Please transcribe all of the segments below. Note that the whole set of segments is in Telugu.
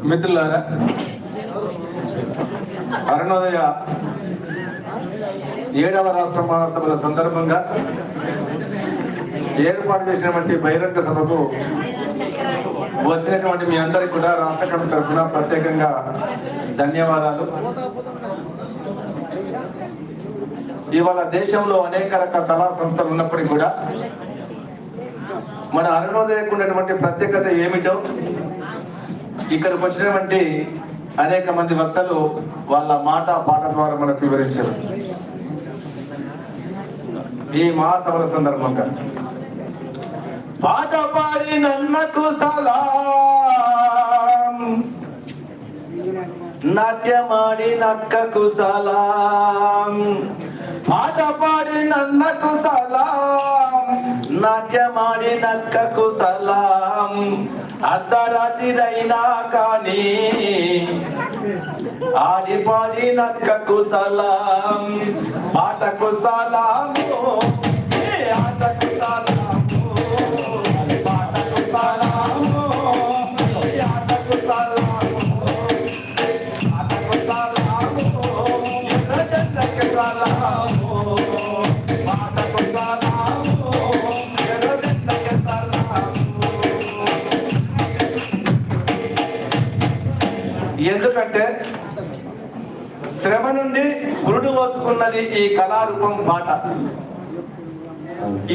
మిత్రులారా, అరుణోదయ 7వ రాష్ట్ర మహాసభల సందర్భంగా ఏర్పాటు చేసినటువంటి బహిరంగ సభకు వచ్చినటువంటి మీ అందరికీ కూడా రాష్ట్ర కమిటీ తరఫున ప్రత్యేకంగా ధన్యవాదాలు. ఇవాళ దేశంలో అనేక రకాల కళా సంస్థలు ఉన్నప్పటికీ కూడా మన అరుణోదయకు ఉన్నటువంటి ప్రత్యేకత ఏమిటో ఇక్కడికి వచ్చినటువంటి అనేక మంది వక్తలు వాళ్ళ మాట పాట ద్వారా మనకు వివరించారు. ఈ మహాసభల సందర్భంగా పాట పాడి నన్నకు సలాం, నాట్యమాడి నక్కకు సలాం. పాట పాడి నన్నకు సలాం, నాట్యమాడి నక్కకు సలాం. అర్ధరాత్రిరైనా కానీ ఆడి పాడి నక్కకు సలాం. పాటకు సలాము, ఆటకు సలాము, పాటకు సలాము, ఆటకు సలాము, ఆటకు సలాము, ఎర్రజెండకు సలాము, పాటకు సలాము, ఎర్రజెండకు సలాము. ఎందుకంటే శ్రమ నుండి పురుడు వస్తున్నది ఈ కళారూపం పాట.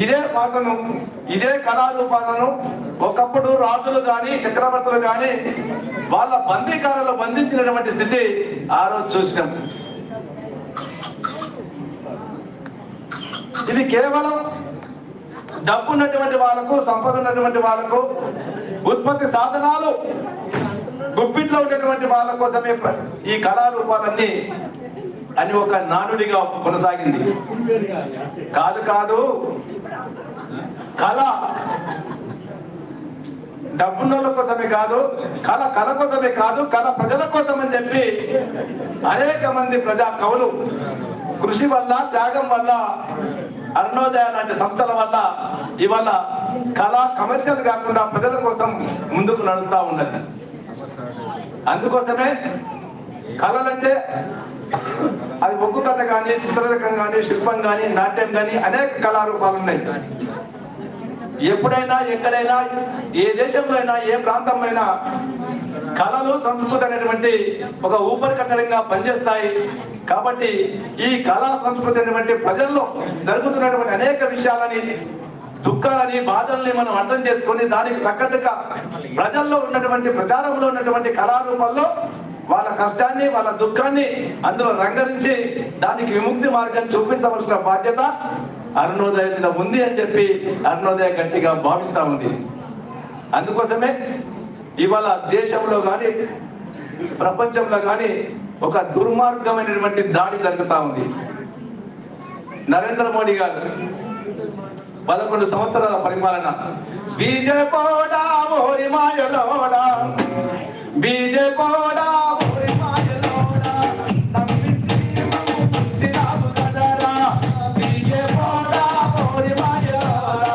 ఇదే పాటను, ఇదే కళారూపాలను ఒకప్పుడు రాజులు గాని చక్రవర్తులు గాని వాళ్ళ బందీకాలలో బంధించినటువంటి స్థితి ఆ రోజు చూసినాం. ఇది కేవలం డబ్బు ఉన్నటువంటి వాళ్ళకు, సంపద ఉన్నటువంటి వాళ్ళకు, ఉత్పత్తి సాధనాలు గుప్పిట్లో ఉండేటువంటి వాళ్ళ కోసమే ఈ కళారూపాలన్నీ అని ఒక నానుడిగా కొనసాగింది. కాదు కాదు, కళ డబ్బున్నోళ్ళ కోసమే కాదు, కళ కళ కోసమే కాదు, కళ ప్రజల కోసం అని చెప్పి అనేక మంది ప్రజా కవులు కృషి వల్ల, త్యాగం వల్ల, అరుణోదయ లాంటి సంస్థల వల్ల ఇవాళ కళ కమర్షియల్ కాకుండా ప్రజల కోసం ముందుకు నడుస్తూ ఉన్నది. అందుకోసమే కళలంటే అది ఒగ్గు కథ కానీ, చిత్రరకం కానీ, శిల్పం కానీ, నాట్యం కానీ అనేక కళారూపాలు ఉన్నాయి. ఎప్పుడైనా, ఎక్కడైనా, ఏ దేశంలో అయినా, ఏ ప్రాంతంలో అయినా కళలు, సంస్కృతి అనేటువంటి ఒక ఊపిరి కట్టడంగా పనిచేస్తాయి. కాబట్టి ఈ కళా సంస్కృతి అనేటువంటి ప్రజల్లో జరుగుతున్నటువంటి అనేక విషయాలని, దుఃఖాలని, బాధల్ని మనం అర్థం చేసుకొని దానికి తగ్గట్టుగా ప్రజల్లో ఉన్నటువంటి, ప్రచారంలో ఉన్నటువంటి కళారూపాల్లో వాళ్ళ కష్టాన్ని, వాళ్ళ దుఃఖాన్ని అందులో రంగరించి దానికి విముక్తి మార్గాన్ని చూపించవలసిన బాధ్యత అరుణోదయ మీద ఉంది అని చెప్పి అరుణోదయ గట్టిగా భావిస్తా ఉంది. అందుకోసమే ఇవాళ దేశంలో కానీ ప్రపంచంలో కానీ ఒక దుర్మార్గమైనటువంటి దాడి జరుగుతూ ఉంది. నరేంద్ర మోడీ గారు 11 సంవత్సరాల పరిపాలన, బీజేపీడా ఓరి మాయలోడా, బీజేపీడా ఓరి మాయలోడా, నమ్మించి మమ్ము ముంచినావు కదరా, బీజేపీడా ఓరి మాయలోడా,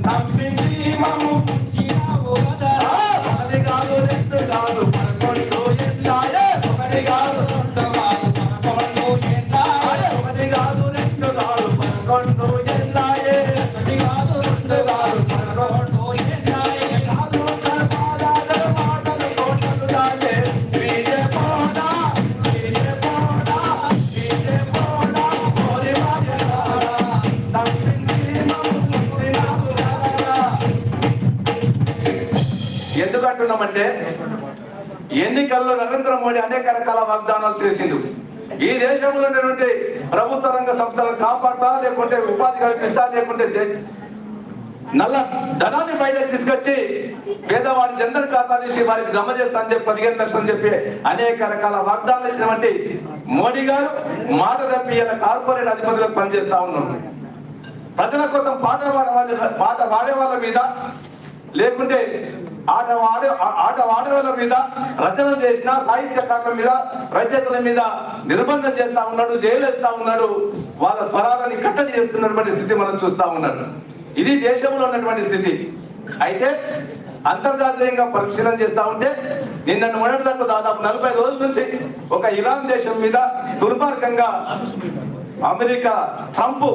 నమ్మించి మమ్ము ముంచినావు కదరా. ఒకటి కాదు, రెండు కాదు, 11 ఎన్నాయే, ఒకటి కాదు, రెండు కాదు, 11 ఎన్నాయే, ఒకటి కాదు, రెండు కాదు, 11 ఎన్నాయే, ఒకటి కాదు, రెండు కాదు, 11 ఎన్నాయే. కాదు కర్మాల మాటలు కోటలు దాలే, బీజేపీడా, బీజేపీడా, బీజేపీడా ఓరి మాయలోడా, నమ్మించి మమ్ము ముంచినావు కదరా. ఎందుకంటున్నామంటే ఎన్నికల్లో నరేంద్ర మోడీ అనేక రకాల వాగ్దానాలు చేసిండు. ఈ దేశంలో ఉన్నటువంటి ప్రభుత్వ రంగ సంస్థలను కాపాడతా, లేకుంటే ఉపాధి కల్పిస్తా, లేకుంటే నల్ల ధనాన్ని బయటకు తీసుకొచ్చి పేదవాడి జన్ధన్ ఖాతా తీసి వారికి జమ చేస్తా అని చెప్పి 15 లక్షలు చెప్పి అనేక రకాల వాగ్దానాలు ఇచ్చినటువంటి మోడీ గారు మాట తప్పి కార్పొరేట్ అధిపతులకు పనిచేస్తా ఉన్నారు. ప్రజల కోసం పాట పాడే వాళ్ళ మీద, లేకుంటే ఆట వాడే వాళ్ళ మీద, రచనలు చేసిన సాహిత్యకారుల మీద, రచయితల మీద నిర్బంధం చేస్తా ఉన్నాడు, జైలు వేస్తా ఉన్నాడు. వాళ్ళ స్వరాలని కట్టడి చేస్తున్నటువంటి స్థితి మనం చూస్తా ఉన్నాడు. ఇది దేశంలో ఉన్నటువంటి స్థితి. అయితే అంతర్జాతీయంగా పరిశీలన చేస్తా ఉంటే నిన్న మొన్నటి దాకా దాదాపు 40 రోజుల నుంచి ఒక ఇరాన్ దేశం మీద దుర్మార్గంగా అమెరికా ట్రంప్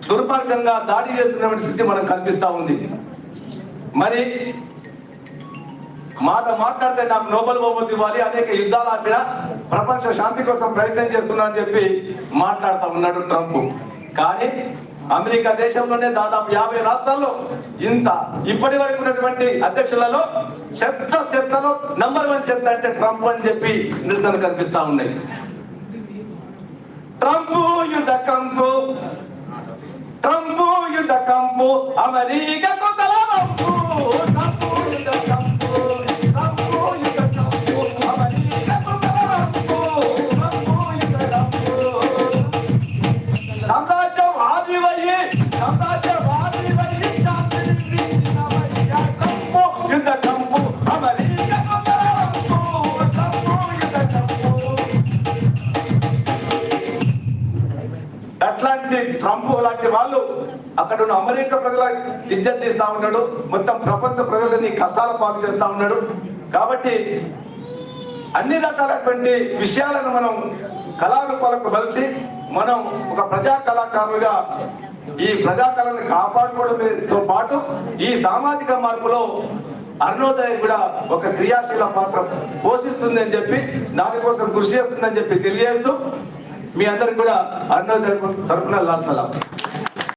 దుర్మార్గంగా దాడి చేస్తున్నటువంటి స్థితి మనకు కనిపిస్తా ఉంది. మరి మాట్లాడితే నాకు నోబెల్ బహుమతి ఇవ్వాలి, అనేక యుద్ధాలు ఆపిన ప్రపంచ శాంతి కోసం ప్రయత్నం చేస్తున్నా అని చెప్పి మాట్లాడుతూ ఉన్నాడు ట్రంప్. కానీ అమెరికా దేశంలోనే దాదాపు 50 రాష్ట్రాల్లో ఇప్పటి వరకు ఉన్నటువంటి అధ్యక్షులలో చెత్తలో నంబర్ 1 చెత్త అంటే ట్రంప్ అని చెప్పి నిరసన కనిపిస్తా ఉన్నాయి. ట్రంప్ యుద్ధ కంపు అమెరికాకు తలవంపు. అట్లాంటి ట్రంప్ లాంటి వాళ్ళు అక్కడ ఉన్న అమెరికా ప్రజల ఇజ్జత్ తీస్తా ఉన్నాడు, మొత్తం ప్రపంచ ప్రజలని కష్టాల పాలు చేస్తా ఉన్నాడు. కాబట్టి అన్ని రకాలైనటువంటి విషయాలను మనం కళారూపాలకు కలిసి మనం ఒక ప్రజా కళాకారులుగా ఈ ప్రజా కళను కాపాడుకోవడంతో పాటు ఈ సామాజిక మార్పులో అరుణోదయం కూడా ఒక క్రియాశీల పాత్ర పోషిస్తుంది అని చెప్పి, దానికోసం కృషి చేస్తుందని చెప్పి తెలియజేస్తూ మీ అందరికి కూడా అరుణోదయం తరఫున లాల్ సలాం.